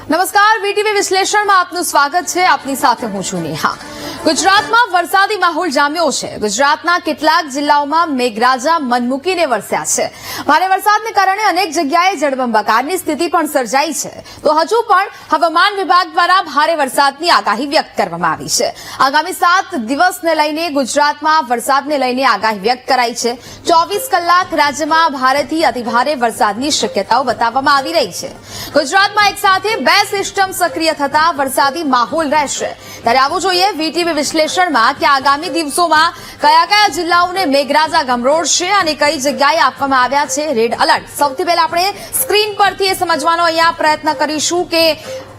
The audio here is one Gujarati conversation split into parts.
નમસ્કાર, વીટીવી વિશ્લેષણમાં આપનું સ્વાગત છે. આપની સાથે હું છું નેહા. ગુજરાતમાં વરસાદી માહોલ જામ્યો છે. ગુજરાતના કેટલાક જિલ્લાઓમાં મેઘરાજા મન મૂકીને વરસ્યા છે. ભારે વરસાદને કારણે અનેક જગ્યાએ જળબંબાકારની સ્થિતિ પણ સર્જાઈ છે. તો હજુ પણ હવામાન વિભાગ દ્વારા ભારે વરસાદની આગાહી વ્યક્ત કરવામાં આવી છે. આગામી 7 દિવસને લઈને ગુજરાતમાં વરસાદને લઈને આગાહી વ્યક્ત કરાઈ છે. 24 કલાક રાજ્યમાં ભારેથી અતિભારે વરસાદની શક્યતાઓ બતાવવામાં આવી રહી છે. ગુજરાતમાં એક સાથે 2 સિસ્ટમ સક્રિય થતા વરસાદી માહોલ રહેશે. ત્યારે આવું જોઈએ વીટીવી વિશ્લેષણમાં કે આગામી દિવસોમાં કયા કયા જિલ્લાઓને મેઘરાજા ગમરોળશે અને કઈ જગ્યાએ આપવામાં આવ્યા છે રેડ એલર્ટ. સૌથી પહેલા આપણે સ્ક્રીન પરથી એ સમજવાનો અહીંયા પ્રયત્ન કરીશું કે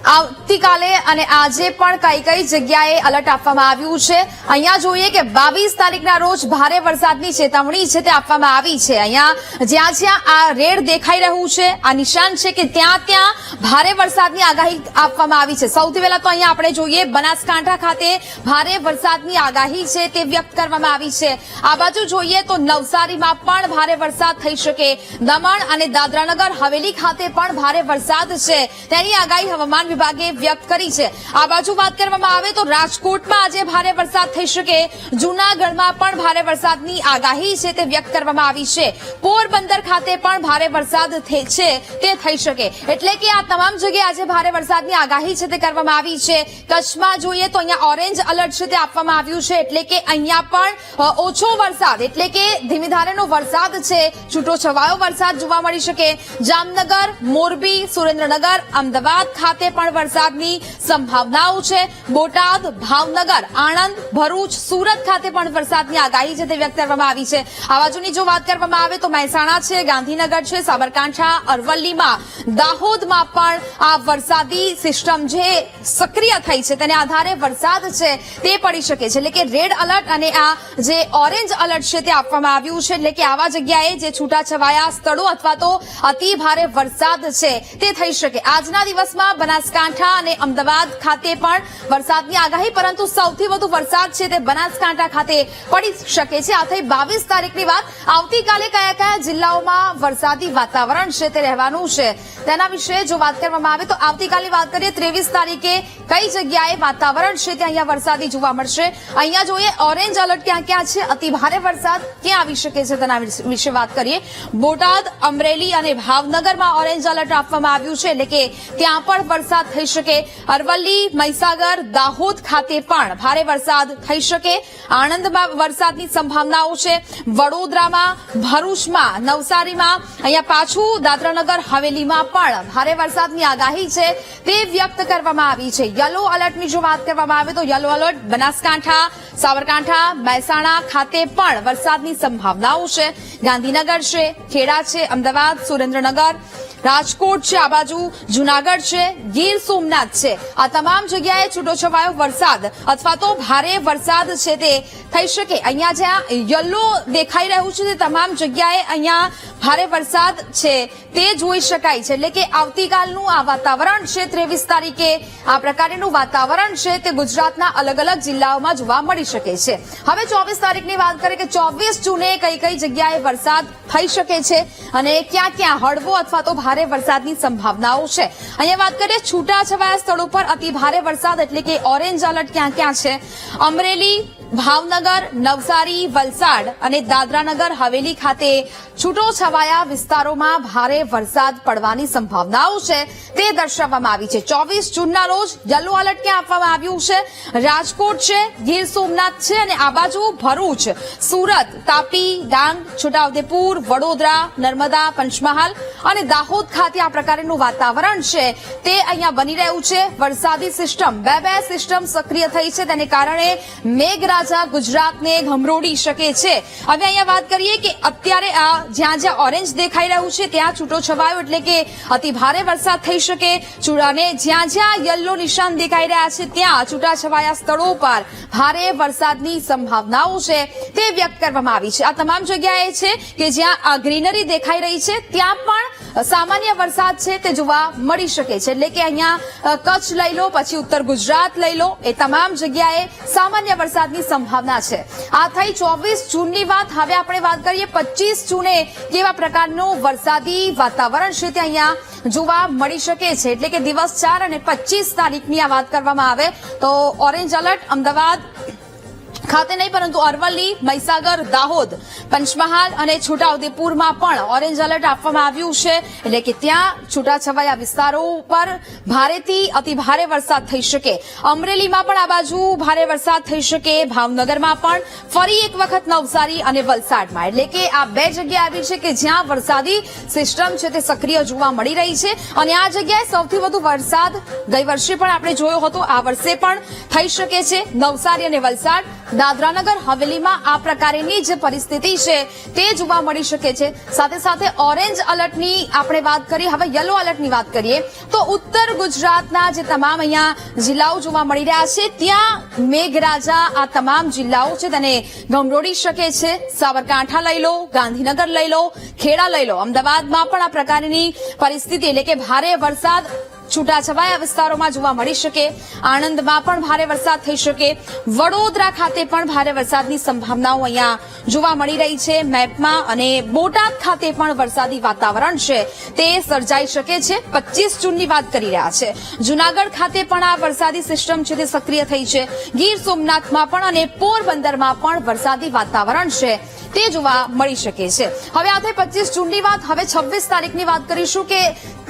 આવતીકાલે અને આજે પણ કઈ કઈ જગ્યાએ એલર્ટ આપવામાં આવ્યું છે. અહીંયા જોઈએ કે 22 તારીખના રોજ ભારે વરસાદની ચેતવણી છે તે આપવામાં આવી છે. અહીંયા જ્યાં જ્યાં આ રેડ દેખાઈ રહ્યું છે, આ નિશાન છે કે ત્યાં ત્યાં ભારે વરસાદની આગાહી આપવામાં આવી છે. સૌથી પહેલા તો અહીંયા આપણે જોઈએ બનાસકાંઠા ખાતે ભારે વરસાદની આગાહી છે તે વ્યક્ત કરવામાં આવી છે. આ બાજુ જોઈએ તો નવસારીમાં પણ ભારે વરસાદ થઈ શકે. દમણ અને દાદરાનગર હવેલી ખાતે પણ ભારે વરસાદ છે તેની આગાહી હવામાન વિભાગે વ્યક્ત કરી છે. આ બાજુ વાત કરવામાં આવે તો રાજકોટમાં આજે ભારે વરસાદ થઈ શકે. જૂનાગઢમાં પણ ભારે વરસાદની આગાહી છે તે વ્યક્ત કરવામાં આવી છે. પોરબંદર ખાતે પણ ભારે વરસાદ છે તે થઈ શકે. એટલે કે આ તમામ જગ્યાએ આજે ભારે વરસાદની આગાહી છે તે કરવામાં આવી છે. કચ્છમાં જોઈએ તો અહીંયા ઓરેન્જ એલર્ટ છે તે આપવામાં આવ્યું છે. એટલે કે અહીંયા પણ ઓછો વરસાદ એટલે કે ધીમી ધારેનો વરસાદ છે, છૂટો છવાયો વરસાદ જોવા મળી શકે. જામનગર, મોરબી, સુરેન્દ્રનગર, અમદાવાદ ખાતે પણ વરસાદની સંભાવનાઓ છે. બોટાદ, ભાવનગર, આણંદ, ભરૂચ, સુરત ખાતે પણ વરસાદની આગાહી છે તે વ્યક્ત કરવામાં આવી છે. આ બાજુની જો વાત કરવામાં આવે તો મહેસાણા છે, ગાંધીનગર છે, સાબરકાંઠા, અરવલ્લીમાં, દાહોદમાં પણ આ વરસાદી સિસ્ટમ જે સક્રિય થઈ છે તેને આધારે વરસાદ છે તે પડી શકે છે. એટલે કે રેડ એલર્ટ અને આ જે ઓરેન્જ એલર્ટ છે તે આપવામાં આવ્યું છે. એટલે કે આવા જગ્યાએ જે છૂટાછવાયા સ્થળો અથવા તો અતિ ભારે વરસાદ છે તે થઈ શકે. આજના દિવસમાં બનાસકાંઠા અને અમદાવાદ ખાતે પણ વરસાદની આગાહી, પરંતુ સૌથી વધુ વરસાદ છે તે બનાસકાંઠા ખાતે પડી શકે છે. આ થઈ 22 તારીખની વાત. આવતીકાલે કયા કયા જિલ્લાઓમાં વરસાદી વાતાવરણ છે તે રહેવાનું છે તેના વિશે જો વાત કરવામાં આવે તો આવતીકાલની વાત કરીએ 23 તારીખે કઈ જગ્યાએ વાતાવરણ છે તે અહીંયા વરસાદી જોવા મળશે. અહીંયા જોઈએ ઓરેન્જ એલર્ટ ક્યાં ક્યાં છે, અતિ ભારે વરસાદ ક્યાં આવી શકે છે તેના વિશે વાત કરીએ. બોટાદ, અમરેલી અને ભાવનગરમાં ઓરેન્જ એલર્ટ આપવામાં આવ્યું છે. એટલે કે ત્યાં પણ વરસાદ થઈ શકે. અરવલ્લી, મહીસાગર, દાહોદ ખાતે પણ ભારે વરસાદ થઈ શકે. આણંદમાં વરસાદની સંભાવનાઓ છે. વડોદરામાં, ભરૂચમાં, નવસારીમાં, અહીંયા પાછું દાદરાનગર હવેલીમાં પણ ભારે વરસાદની આગાહી છે તે વ્યક્ત કરવામાં આવી છે. યલો એલર્ટની જો વાત કરવામાં આવે તો યલો એલર્ટ બનાસકાંઠા, સાબરકાંઠા, મહેસાણા ખાતે પણ વરસાદની સંભાવનાઓ છે. ગાંધીનગર છે, ખેડા છે, અમદાવાદ, સુરેન્દ્રનગર, રાજકોટ છે, આ બાજુ જૂનાગઢ છે, ગીર સોમનાથ છે. આ તમામ જગ્યાએ છૂટોછવાયો વરસાદ અથવા તો ભારે વરસાદ છે તે થઈ શકે. અહીંયા જ્યાં યલો દેખાઈ રહ્યું છે તે તમામ જગ્યાએ અહીંયા ભારે વરસાદ છે તે જોઈ શકાય છે. એટલે કે આવતીકાલનું આ વાતાવરણ છે 23 તારીખે આ પ્રકારનું વાતાવરણ છે તે ગુજરાતના અલગ અલગ જિલ્લાઓમાં જોવા મળી શકે છે. હવે 24 તારીખની વાત કરીએ કે 24 જૂને કઈ કઈ જગ્યાએ વરસાદ થઈ શકે છે અને ક્યાં ક્યાં હળવો અથવા તો ભારે વરસાદની સંભાવનાઓ છે. અહીંયા વાત કરીએ છૂટાછવાયા સ્થળો પર અતિ ભારે વરસાદ એટલે કે ઓરેન્જ એલર્ટ ક્યાં ક્યાં છે. અમરેલી, ભાવનગર, નવસારી, વલસાડ અને દાદરાનગર હવેલી ખાતે છૂટો છવાયા વિસ્તારોમાં ભારે વરસાદ પડવાની સંભાવનાઓ છે તે દર્શાવવામાં આવી છે. 24 જૂનના રોજ યલો એલર્ટ ક્યાં આપવામાં આવ્યું છે? રાજકોટ છે, ગીર સોમનાથ છે અને આ બાજુ ભરૂચ, સુરત, તાપી, ડાંગ, છોટાઉદેપુર, વડોદરા, નર્મદા, પંચમહાલ અને દાહોદ ખાતે આ પ્રકારનું વાતાવરણ છે તે અહીંયા બની રહ્યું છે. વરસાદી સિસ્ટમ 2 સિસ્ટમ સક્રિય થઈ છે તેને કારણે મેઘરાજા ગુજરાતને ગમરોળી શકે છે. હવે અહીંયા વાત કરીએ કે અત્યારે આ જ્યાં જ્યાં ઓરેન્જ દેખાઈ રહ્યું છે ત્યાં છૂટો છવાયો એટલે કે અતિ ભારે વરસાદ થઈ શકે. અને જ્યાં જ્યાં યલો નિશાન દેખાઈ રહ્યા છે ત્યાં છૂટાછવાયા સ્થળો પર ભારે વરસાદની સંભાવનાઓ છે તે વ્યક્ત કરવામાં આવી છે. આ તમામ જગ્યાએ છે કે જ્યાં આ ગ્રીનરી દેખાઈ રહી છે ત્યાં પણ સામાન્ય વરસાદ છે તે જોવા મળી શકે છે, એટલે કે અહીંયા કચ્છ લઈ લો, પછી ઉત્તર ગુજરાત લઈ લો, એ તમામ જગ્યાએ સામાન્ય વરસાદની સંભાવના છે. આ થઈ 24 જૂનની વાત. હવે આપણે વાત કરીએ 25 જૂને કેવા પ્રકારનું વરસાદી વાતાવરણ છે તે અહીંયા જોવા મળી શકે છે, એટલે કે દિવસ 4 અને 25 તારીખની આ વાત કરવામાં આવે તો ઓરેન્જ એલર્ટ અમદાવાદ ખાતે નહીં પરંતુ અરવલ્લી, મહીસાગર, દાહોદ, પંચમહાલ અને છોટાઉદેપુરમાં પણ ઓરેન્જ એલર્ટ આપવામાં આવ્યું છે, એટલે કે ત્યાં છૂટાછવાયા વિસ્તારો ઉપર ભારેથી અતિભારે વરસાદ થઈ શકે. અમરેલીમાં પણ આ બાજુ ભારે વરસાદ થઈ શકે, ભાવનગરમાં પણ, ફરી એક વખત નવસારી અને વલસાડમાં, એટલે કે આ બે જગ્યા આવી છે કે જ્યાં વરસાદી સિસ્ટમ છે તે સક્રિય જોવા મળી રહી છે. અને આ જગ્યાએ સૌથી વધુ વરસાદ ગઈ વર્ષે પણ આપણે જોયો હતો, આ વર્ષે પણ થઈ શકે છે. નવસારી અને વલસાડ, દાદરાનગર હવેલીમાં આ પ્રકારની જે પરિસ્થિતિ છે તે જોવા મળી શકે છે. સાથે સાથે ઓરેન્જ એલર્ટની આપણે વાત કરીએ, હવે યલો એલર્ટની વાત કરીએ તો ઉત્તર ગુજરાતના જે તમામ અહીંયા જિલ્લાઓ જોવા મળી રહ્યા છે ત્યાં મેઘરાજા આ તમામ જિલ્લાઓ છે તેને ગમરોડી શકે છે. સાબરકાંઠા લઈ લો, ગાંધીનગર લઈ લો, ખેડા લઈ લો, અમદાવાદમાં પણ આ પ્રકારની પરિસ્થિતિ, એટલે કે ભારે વરસાદ છૂટાછવાયા વિસ્તારોમાં જોવા મળી શકે. આણંદમાં પણ ભારે વરસાદ થઈ શકે. વડોદરા ખાતે પણ ભારે વરસાદની સંભાવનાઓ અહીંયા જોવા મળી રહી છે મેપમાં. અને બોટાદ ખાતે પણ વરસાદી વાતાવરણ છે તે સર્જાઈ શકે છે. 25 જૂનની વાત કરી રહ્યા છે. જૂનાગઢ ખાતે પણ આ વરસાદી સિસ્ટમ છે તે સક્રિય થઈ છે. ગીર સોમનાથમાં પણ અને પોરબંદરમાં પણ વરસાદી વાતાવરણ છે તે જોવા મળી શકે છે. હવે આ થઈ 25 જૂનની વાત. હવે 26 તારીખની વાત કરીશું કે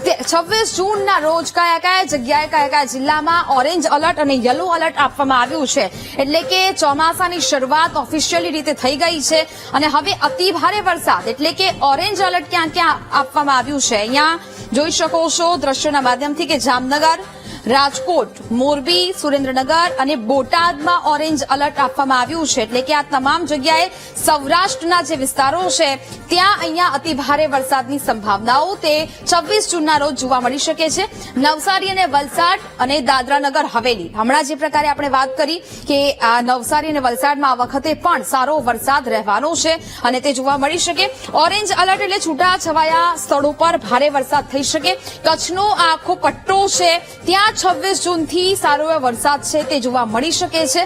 26 જૂનના રોજ કયા કયા જગ્યાએ કયા કયા જિલ્લામાં ઓરેન્જ એલર્ટ અને યલો એલર્ટ આપવામાં આવ્યું છે, એટલે કે ચોમાસાની શરૂઆત ઓફિશિયલી રીતે થઈ ગઈ છે. અને હવે અતિભારે વરસાદ એટલે કે ઓરેન્જ એલર્ટ ક્યાં ક્યાં આપવામાં આવ્યું છે અહીંયા જોઈ શકો છો દ્રશ્યોના માધ્યમથી કે જામનગર, રાજકોટ, મોરબી, સુરેન્દ્રનગર અને બોટાદમાં ઓરેન્જ એલર્ટ આપવામાં આવ્યું છે, એટલે કે આ તમામ જગ્યાએ સૌરાષ્ટ્રના જે વિસ્તારો છે ત્યાં અહીંયા અતિભારે વરસાદની સંભાવનાઓ તે 26 જૂનના રોજ જોવા મળી શકે છે. નવસારી અને વલસાડ અને દાદરાનગર હવેલી, હમણાં જે પ્રકારે આપણે વાત કરી કે આ નવસારી અને વલસાડમાં આ વખતે પણ સારો વરસાદ રહેવાનો છે અને તે જોવા મળી શકે. ઓરેન્જ એલર્ટ એટલે છૂટાછવાયા સ્થળો પર ભારે વરસાદ થઈ શકે. કચ્છનો આ આખો પટ્ટો છે ત્યાં 26 જૂનથી સારો એવો વરસાદ છે તે જોવા મળી શકે છે.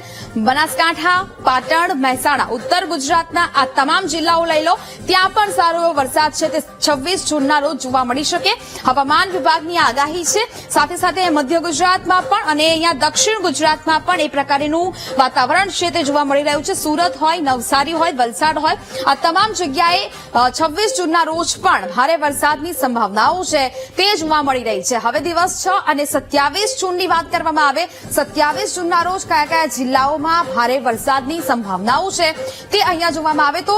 બનાસકાંઠા, પાટણ, મહેસાણા, ઉત્તર ગુજરાતના આ તમામ જિલ્લાઓ લઈ લો, ત્યાં પણ સારો એવો વરસાદ છે તે 26 જૂનના રોજ જોવા મળી શકે. હવામાન વિભાગની આગાહી છે. સાથે સાથે મધ્ય ગુજરાતમાં પણ અને અહીંયા દક્ષિણ ગુજરાતમાં પણ એ પ્રકારનું વાતાવરણ છે તે જોવા મળી રહ્યું છે. સુરત હોય, નવસારી હોય, વલસાડ હોય, આ તમામ જગ્યાએ 26 જૂનના રોજ પણ ભારે વરસાદની સંભાવનાઓ છે તે જોવા મળી રહી છે. હવે દિવસ 6 અને 27 જૂનની વાત કરવામાં આવે, 27 જૂનના રોજ કયા કયા જિલ્લાઓમાં ભારે વરસાદની સંભાવનાઓ છે તે અહીંયા જોવામાં આવે તો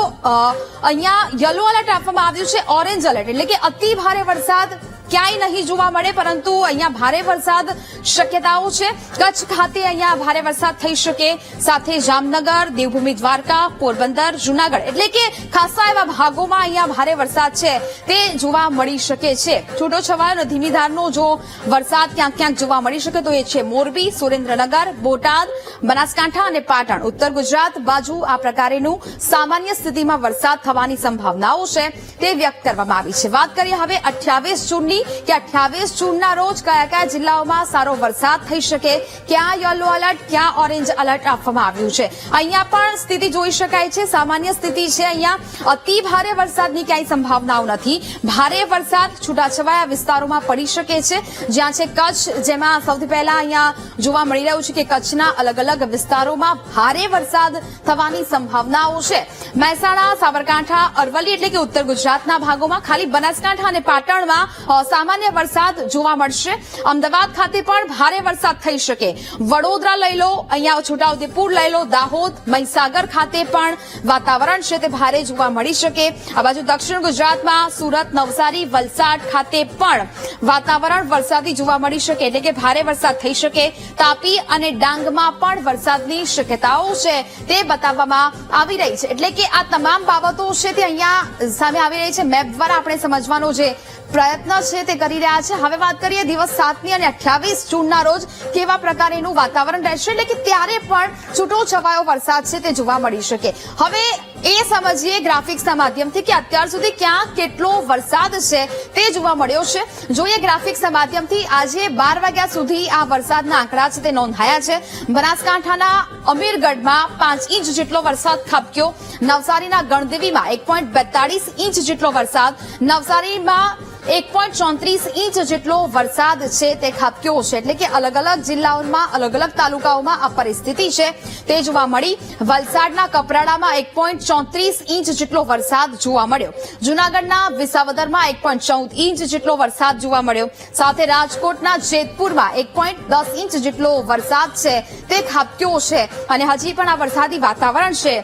અહીંયા યલો એલર્ટ આપવામાં આવ્યું છે. ઓરેન્જ એલર્ટ એટલે કે અતિ ભારે વરસાદ ક્યાંય નહીં જોવા મળે, પરંતુ અહીંયા ભારે વરસાદ શક્યતાઓ છે. કચ્છ ખાતે અહીંયા ભારે વરસાદ થઈ શકે. સાથે જામનગર, દેવભૂમિ દ્વારકા, પોરબંદર, જૂનાગઢ એટલે કે ખાસા એવા ભાગોમાં અહીંયા ભારે વરસાદ છે તે જોવા મળી શકે છે. છૂટો છવાયો અને ધીમી ધારનો જો વરસાદ ક્યાંક ક્યાંક જોવા મળી શકે તો એ છે મોરબી, સુરેન્દ્રનગર, બોટાદ, બનાસકાંઠા અને પાટણ. ઉત્તર ગુજરાત બાજુ આ પ્રકારેનું સામાન્ય સ્થિતિમાં વરસાદ થવાની સંભાવનાઓ છે તે વ્યક્ત કરવામાં આવી છે. વાત કરીએ હવે 28 જૂનની કે 28 જૂનના રોજ કયા કયા જિલ્લાઓમાં સારો વરસાદ થઈ શકે, ક્યાં યલો એલર્ટ, ક્યાં ઓરેન્જ એલર્ટ આપવામાં આવ્યું છે. અહીંયા પણ સ્થિતિ જોઈ શકાય છે, સામાન્ય સ્થિતિ છે. અહીંયા અતિ ભારે વરસાદની ક્યાંય સંભાવનાઓ નથી. ભારે વરસાદ છૂટાછવાયા વિસ્તારોમાં પડી શકે છે, જ્યાં છે કચ્છ, જેમાં સૌથી પહેલા અહીંયા જોવા મળી રહ્યું છે કે કચ્છના અલગ અલગ વિસ્તારોમાં ભારે વરસાદ થવાની સંભાવનાઓ છે. મહેસાણા, સાબરકાંઠા, અરવલ્લી એટલે કે ઉત્તર ગુજરાતના ભાગોમાં, ખાલી બનાસકાંઠા અને પાટણમાં સામાન્ય વરસાદ જોવા મળશે. અમદાવાદ ખાતે પણ ભારે વરસાદ થઈ શકે. વડોદરા લઈ લો, અહીંયા છોટાઉદેપુર લઈ લો, દાહોદ, મહીસાગર ખાતે પણ વાતાવરણ છે તે ભારે જોવા મળી શકે. આ બાજુ દક્ષિણ ગુજરાતમાં સુરત, નવસારી, વલસાડ ખાતે પણ વાતાવરણ વરસાદી જોવા મળી શકે, એટલે કે ભારે વરસાદ થઈ શકે. તાપી અને ડાંગમાં પણ વરસાદની શક્યતાઓ છે તે બતાવવામાં આવી રહી છે. એટલે કે આ તમામ બાબતો છે તે અહીંયા સામે આવી રહી છે. મેપ દ્વારા આપણે સમજવાનો જે પ્રયત્ન છે તે કરી રહ્યા છે. હવે વાત કરીએ દિવસ 7 અને 28 જૂનના રોજ કેવા પ્રકારેનું વાતાવરણ રહેશે, એટલે કે ત્યારે પણ છૂટો છવાયો વરસાદ છે તે જોવા મળી શકે. હવે એ સમજીએ ગ્રાફિક્સના માધ્યમથી કે અત્યાર સુધી ક્યાં કેટલો વરસાદ છે તે જોવા મળ્યો છે. જોઈએ ગ્રાફિક્સના માધ્યમથી આજે 12 વાગ્યા સુધી આ વરસાદના આંકડા છે તે નોંધાયા છે. બનાસકાંઠાના અમીરગઢમાં 5 ઇંચ જેટલો વરસાદ ખાબક્યો. નવસારીના ગણદેવીમાં 1.42 ઇંચ જેટલો વરસાદ, નવસારીમાં 1.34 ઇંચ જેટલો વરસાદ છે તે ખાબક્યો છે. એટલે કે અલગ અલગ જિલ્લાઓમાં અલગ અલગ તાલુકાઓમાં આ પરિસ્થિતિ છે તે જોવા મળી. વલસાડના કપરાડામાં 1.34 ઇંચ જેટલો વરસાદ જોવા મળ્યો. જૂનાગઢના વિસાવદરમાં 1.14 ઇંચ જેટલો વરસાદ જોવા મળ્યો. સાથે રાજકોટના જેતપુરમાં 1.10 ઇંચ જેટલો વરસાદ છે તે ખાબક્યો છે અને હજી પણ આ વરસાદી વાતાવરણ છે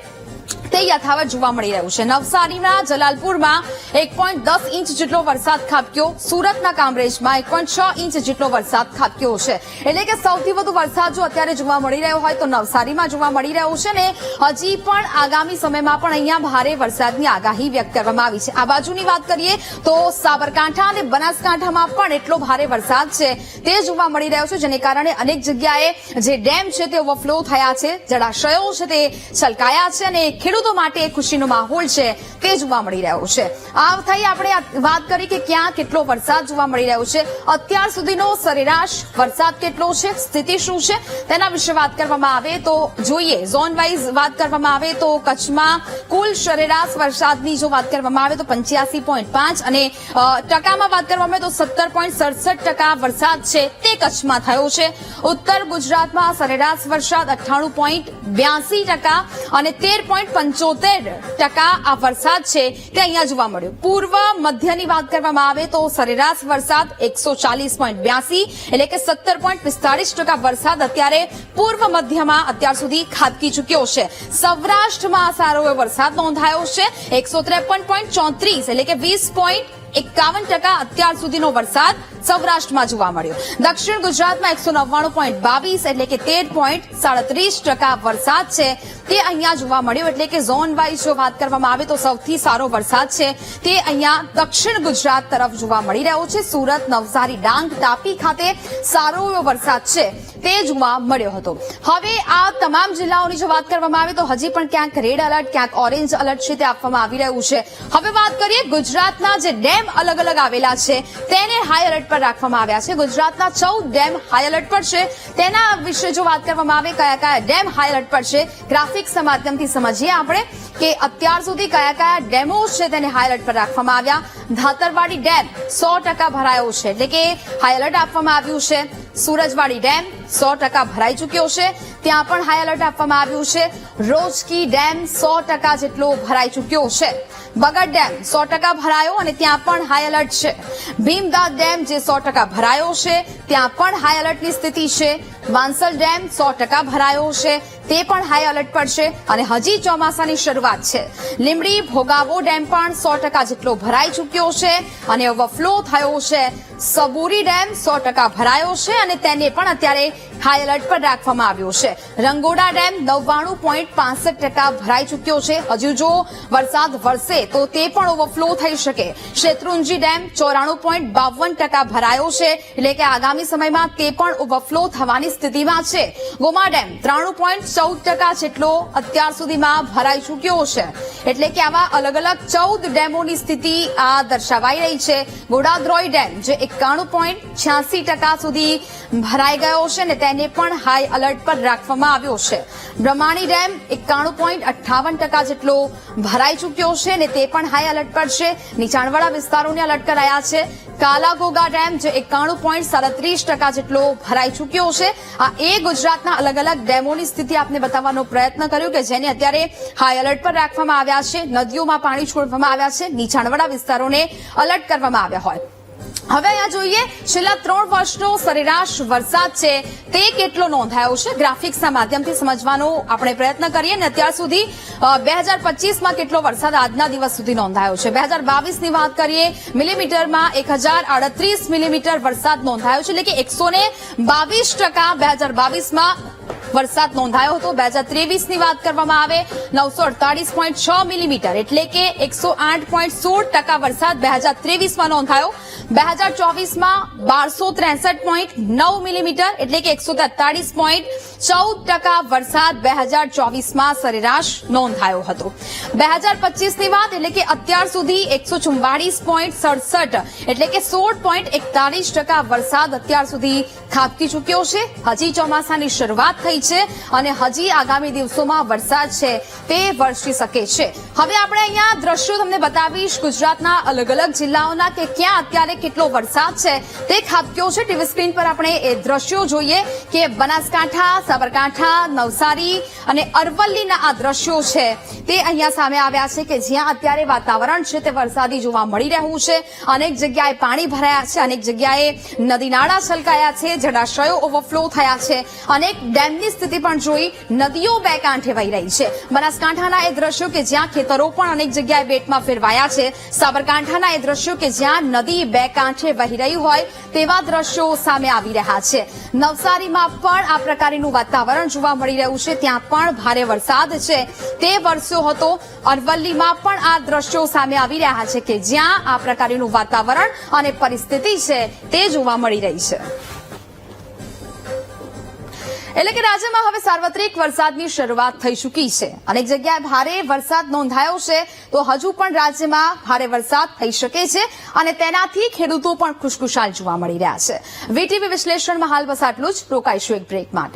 તે યથાવત જોવા મળી રહ્યું છે. નવસારીના જલાલપુરમાં 1.10 ઇંચ જેટલો વરસાદ ખાબક્યો. સુરતના કામરેજમાં 1.6 ઇંચ જેટલો વરસાદ ખાબક્યો છે. એટલે કે સૌથી વધુ વરસાદ જો અત્યારે જોવા મળી રહ્યો હોય તો નવસારીમાં જોવા મળી રહ્યો છે ને હજી પણ આગામી સમયમાં પણ અહીંયા ભારે વરસાદની આગાહી વ્યક્ત કરવામાં આવી છે. આ બાજુની વાત કરીએ તો સાબરકાંઠા અને બનાસકાંઠામાં પણ એટલો ભારે વરસાદ છે તે જોવા મળી રહ્યો છે, જેને કારણે અનેક જગ્યાએ જે ડેમ છે તે ઓવરફ્લો થયા છે, જળાશયો છે તે છલકાયા છે અને ખેડૂતો માટે ખુશીનો માહોલ છે તે જોવા મળી રહ્યો છે. આ થઈ આપણે વાત કરી કે ક્યાં કેટલો વરસાદ જોવા મળી રહ્યો છે. અત્યાર સુધીનો સરેરાશ વરસાદ કેટલો છે, સ્થિતિ શું છે તેના વિશે વાત કરવામાં આવે તો જોઈએ ઝોન વાઇઝ વાત કરવામાં આવે તો કચ્છમાં કુલ સરેરાશ વરસાદની જો વાત કરવામાં આવે તો 85.5 અને ટકામાં વાત કરવામાં આવે તો 17.67% વરસાદ છે તે કચ્છમાં થયો છે. ઉત્તર ગુજરાતમાં સરેરાશ વરસાદ 98.82% અને 13.75% આ વરસાદ છે તે અહીંયા જોવા મળ્યો. પૂર્વ મધ્યની વાત કરવામાં આવે તો સરેરાશ વરસાદ 140.82 એટલે કે 17.45% વરસાદ અત્યારે પૂર્વ મધ્યમાં અત્યાર સુધી ખાબકી ચૂક્યો છે. સૌરાષ્ટ્રમાં સારો એવો વરસાદ નોંધાયો છે 153.34 એટલે કે 20.51% અત્યાર સુધીનો વરસાદ સૌરાષ્ટ્રમાં જોવા મળ્યો. દક્ષિણ ગુજરાતમાં 199.22 એટલે કે 13.37% વરસાદ છે તે અહીંયા જોવા મળ્યો. એટલે કે ઝોન વાઇઝ જો વાત કરવામાં આવે તો સૌથી સારો વરસાદ છે તે અહીંયા દક્ષિણ ગુજરાત તરફ જોવા મળી રહ્યો છે. સુરત, નવસારી, ડાંગ, તાપી ખાતે સારો એવો વરસાદ છે તે જોવા મળ્યો હતો. હવે આ તમામ જિલ્લાઓની જો વાત કરવામાં આવે તો હજી પણ ક્યાંક રેડ એલર્ટ, ક્યાંક ઓરેન્જ એલર્ટ છે તે આપવામાં આવી રહ્યું છે. હવે વાત કરીએ ગુજરાતના જે ડેમ અલગ અલગ આવેલા છે તેને હાઈ એલર્ટ પર રાખવામાં આવ્યા છે. ગુજરાતના 14 ડેમ હાઈ એલર્ટ પર છે. તેના વિશે જો વાત કરવામાં આવે કયા કયા ડેમ હાઈ એલર્ટ પર છે, ગ્રાફિક્સના માધ્યમથી સમજીએ આપણે કે અત્યાર સુધી કયા કયા ડેમો છે તેને હાઈ એલર્ટ પર રાખવામાં આવ્યા. ધાતરવાડી ડેમ 100% ભરાયો છે એટલે કે હાઈ એલર્ટ આપવામાં આવ્યું છે. સુરજવાડી ડેમ 100% ભરાઈ ચૂક્યો છે, ત્યાં પણ હાઈ એલર્ટ આપવામાં આવ્યું છે. રોજકી ડેમ 100% જેટલો ભરાઈ ચૂક્યો છે. બગડ ડેમ 100% ભરાયો અને ત્યાં પણ હાઈ એલર્ટ છે. ભીમદાદ ડેમ જે 100% ભરાયો છે ત્યાં પણ હાઈ એલર્ટની સ્થિતિ છે. વાંસલ ડેમ 100% ભરાયો છે તે પણ હાઈ એલર્ટ પર છે અને હજી ચોમાસાની શરૂઆત છે. લીંબડી ભોગાવો ડેમ પણ 100% જેટલો ભરાઈ ચૂક્યો છે અને ઓવરફ્લો થયો છે. સબુરી ડેમ 100% ભરાયો છે અને તેને પણ અત્યારે હાઈ એલર્ટ પર રાખવામાં આવ્યો છે. રંગોડા ડેમ 99.65% ભરાઈ ચૂક્યો છે. હજુ જો વરસાદ વરસે તો તે પણ ઓવરફ્લો થઈ શકે. શેત્રુંજી ડેમ 94.52% ભરાયો છે એટલે કે આગામી સમયમાં તે પણ ઓવરફ્લો થવાની સ્થિતિમાં છે. ગોમા ડેમ 93.14% જેટલો અત્યાર સુધીમાં ભરાઈ ચૂક્યો છે. એટલે કે આવા અલગ અલગ 14 ડેમોની સ્થિતિ આ દર્શાવાઈ રહી છે. ગોડાદ્રોઈ ડેમ જે 91.86% સુધી ભરાઈ ગયો છે ને તેને પણ હાઈ એલર્ટ પર રાખવામાં આવ્યો છે. બ્રહ્માણી ડેમ 91.58% જેટલો ભરાઈ ચૂક્યો છે ને તે પણ હાઈ એલર્ટ પર છે. નીચાણવાળા વિસ્તારોને એલર્ટ કરાયા છે. કાલાઘોગા ડેમ જે 91.37% જેટલો ભરાઈ ચૂક્યો છે. આ એ ગુજરાતના અલગ અલગ ડેમોની સ્થિતિ આપને બતાવવાનો પ્રયત્ન કર્યો કે જેને અત્યારે હાઈ એલર્ટ પર રાખવામાં આવ્યા છે. નદીઓમાં પાણી છોડવામાં આવ્યા છે, નીચાણવાળા વિસ્તારોને એલર્ટ કરવામાં આવ્યા હોય. હવે અહીંયા જોઈએ છેલ્લા 3 વર્ષનો સરેરાશ વરસાદ છે તે કેટલો નોંધાયો છે. ગ્રાફિક્સના માધ્યમથી સમજવાનો આપણે પ્રયત્ન કરીએ ને અત્યાર સુધી 2025માં કેટલો વરસાદ આજના દિવસ સુધી નોંધાયો છે. 2022ની વાત કરીએ મિલીમીટરમાં 1038 મિલીમીટર વરસાદ નોંધાયો છે એટલે કે 122% 2022માં વરસાદ નોંધાયો હતો 2023 ની વાત કરવામાં આવે 948.6 મિલીમીટર એટલે કે 108.16% વરસાદ 2023માં નોંધાયો 2024માં 1263.9 મિલીમીટર એટલે કે 143.14% વરસાદ 2024માં સરેરાશ નોંધાયો હતો 2025ની વાત એટલે કે અત્યાર સુધી 144.67 એટલે કે 16.41% વરસાદ અત્યાર સુધી ખાબકી ચૂક્યો છે હજી ચોમાસાની શરૂઆત થઈ છે અને હજી આગામી દિવસોમાં વરસાદ છે તે વરસી શકે છે હવે આપણે અહીંયા દ્રશ્યો તમને બતાવીશ ગુજરાતના અલગ અલગ જિલ્લાઓના કે ક્યાં અત્યારે કેટલો વરસાદ છે તે ખાબક્યો છે ટીવી સ્ક્રીન પર આપણે એ દ્રશ્યો જોઈએ કે બનાસકાંઠા સાબરકાંઠા નવસારી અને અરવલ્લીના આ દ્રશ્યો છે તે અહીંયા સામે આવ્યા છે કે જ્યાં અત્યારે વાતાવરણ છે તે વરસાદી જોવા મળી રહ્યું છે અનેક જગ્યાએ પાણી ભરાયા છે અનેક જગ્યાએ નદી નાળા છલકાયા છે જળાશયો ઓવરફ્લો થયા છે અનેક ડેમની સ્થિતિ પણ જોઈ નદીઓ બે કાંઠે વહી રહી છે બનાસકાંઠાના એ દ્રશ્યો કે જ્યાં ખેતરો પણ અનેક જગ્યાએ બેટમાં ફેરવાયા છે સાબરકાંઠાના એ દ્રશ્યો કે જ્યાં નદી બે કાંઠે વહી રહી હોય તેવા દ્રશ્યો સામે આવી રહ્યા છે નવસારીમાં પણ આ પ્રકારનું વાતાવરણ જોવા મળી રહ્યું છે ત્યાં પણ ભારે વરસાદ છે તે વરસ્યો હતો અરવલ્લીમાં પણ આ દ્રશ્યો સામે આવી રહ્યા છે કે જ્યાં આ પ્રકારનું વાતાવરણ અને પરિસ્થિતિ છે તે જોવા મળી રહી છે એટલે કે રાજ્યમાં હવે સાર્વત્રિક વરસાદની શરૂઆત થઈ ચૂકી છે અનેક જગ્યાએ ભારે વરસાદ નોંધાયો છે તો હજુ પણ રાજ્યમાં ભારે વરસાદ થઈ શકે છે અને તેનાથી ખેડૂતો પણ ખુશખુશાલ જોવા મળી રહ્યા છે વીટીવી વિશ્લેષણમાં હાલ બસ આટલું જ રોકાઈશું એક બ્રેક માટે